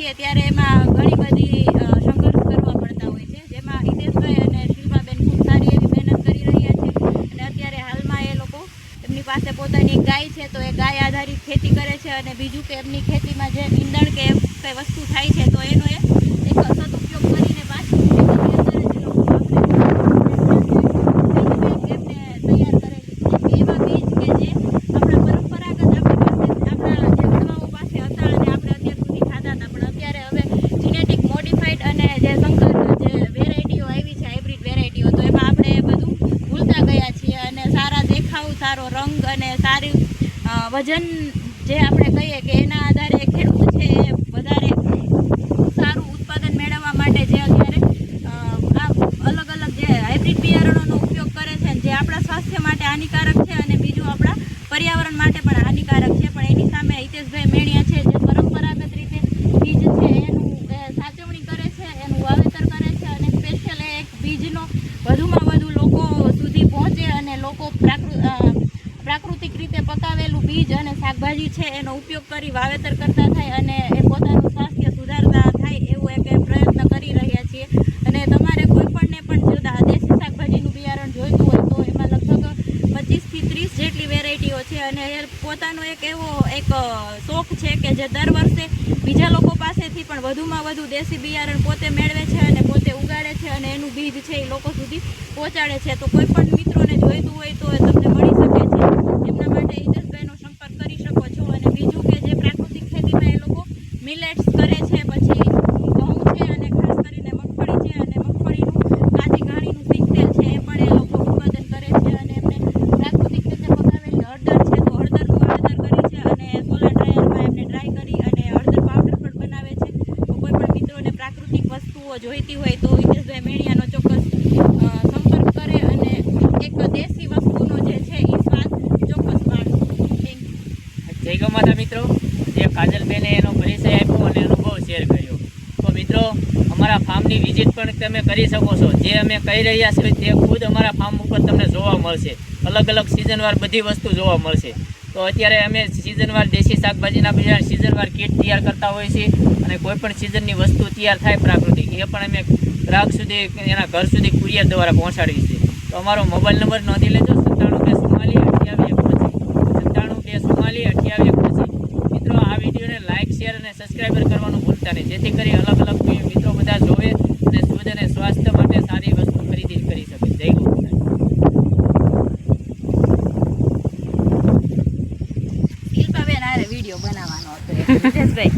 છીએ ત્યારે એમાં ઘણી બધી સંઘર્ષ કરવા પડતા હોય છે, જેમાં હિતેશભાઈ અને શિલ્પાબેન ખૂબ સારી એવી મહેનત કરી રહ્યા છે અને અત્યારે હાલમાં એ લોકો એમની પાસે પોતાની ગાય છે તો એ ગાય આધારિત ખેતી કરે છે અને બીજું કે એમની ખેતીમાં જે નીંદણ કે કંઈ વસ્તુ થાય છે તો એનો એક સદુપયોગ કરીને પાછું સારો રંગ અને સારી વજન જે આપણે કહીએ કે એના આધારે ખેડૂત છે એ વધારે સારું ઉત્પાદન મેળવવા માટે જે અત્યારે આ અલગ અલગ જે હાઇબ્રિડ બિયારણોનો ઉપયોગ કરે છે જે આપણા સ્વાસ્થ્ય માટે હાનિકારક છે અને બીજું આપણા પર્યાવરણ માટે પણ હાનિકારક છે, પણ એની સામે હિતેશભાઈ મેણિયા છે જે પરંપરાગત રીતે બીજ છે એનું સાચવણી કરે છે, એનું વાવેતર કરે છે અને સ્પેશિયલ એક બીજનો વધુમાં વધુ લોકો સુધી પહોંચે અને લોકો પ્રાકૃતિક રીતે પકાવેલું બીજ અને શાકભાજી છે એનો ઉપયોગ કરી વાવેતર કરતા થાય અને એ પોતાનું સ્વાસ્થ્ય સુધારતા થાય એવું એક પ્રયત્ન કરી રહ્યા છીએ. અને તમારે કોઈ પણને પણ જો દેશી શાકભાજીનું બિયારણ જોઈતું હોય તો એમાં લગભગ 25 થી 30 જેટલી વેરાયટીઓ છે અને એ પોતાનો એક એવો શોખ છે કે જે દર વર્ષે બીજા લોકો પાસેથી પણ વધુમાં વધુ દેશી બિયારણ પોતે મેળવે છે અને પોતે ઉગાડે છે અને એનું બીજ છે એ લોકો સુધી પહોંચાડે છે. તો કોઈ પણ મિત્રોને જોઈતું હોય તો તમને મળી શકે છે, એમના માટે હિતેશભાઈનો સંપર્ક કરી શકો છો. અને બીજું કે જે પ્રાકૃતિક ખેતીમાં એ લોકો મિલેટ્સ કરે છે, પછી ઘઉં છે અને ખાસ કરીને મગફળી છે અને મગફળીનું કાચી ઘાણીનું સિંગ તેલ છે એ પણ એ લોકો ઉત્પાદન કરે છે અને એમને પ્રાકૃતિક રીતે પકાવેલી હળદર છે તો હળદરનું વાવેતર કરી છે અને સોલાર ડ્રાયરમાં એમને ડ્રાય કરી અને હળદર પાવડર પણ બનાવે છે. તો કોઈ પણ મિત્રોને પ્રાકૃતિક વસ્તુઓ જોઈતી હોય તો હિતેશભાઈ મેણિયાનો ચોક્કસ સંપર્ક કરે અને એક દેશી વસ્તુનો જે છે એ સ્વાદ ચોક્કસ માણો. જય ગૌ માતા મિત્રો, જે કાજલબેને એનો પરિચય આપ્યો અને અનુભવ શેર કર્યો. તો મિત્રો અમારા ફાર્મની વિઝિટ પણ તમે કરી શકો છો. જે અમે કહી રહ્યા છીએ તે ખુદ અમારા ફાર્મ ઉપર તમને જોવા મળશે. અલગ અલગ સિઝનવાર બધી વસ્તુ જોવા મળશે. તો અત્યારે અમે સિઝનવાર દેશી શાકભાજીના બીજા સિઝનવાર કીટ તૈયાર કરતા હોઈએ છીએ અને કોઈ પણ સિઝનની વસ્તુ તૈયાર થાય પ્રાકૃતિક એ પણ અમે ગ્રાહક સુધી એના ઘર સુધી કુરિયર દ્વારા પહોંચાડીએ છીએ. તો અમારો મોબાઈલ નંબર નોંધી લેજો 9724282825. મિત્રો આ વિડીયોને લાઇક શેર અને સબસ્ક્રાઈબર કરવાનું ભૂલતા નહીં, જેથી કરી અલગ અલગ મિત્રો બધા જોવે અને શુદ્ધ અને સ્વાસ્થ્ય માટે સારી વસ્તુ ખરીદી કરી શકે. જય ગૌ માતા. શિલ્પાબેન આરે વિડીયો બનાવવાનો હતો હિતેશભાઈ.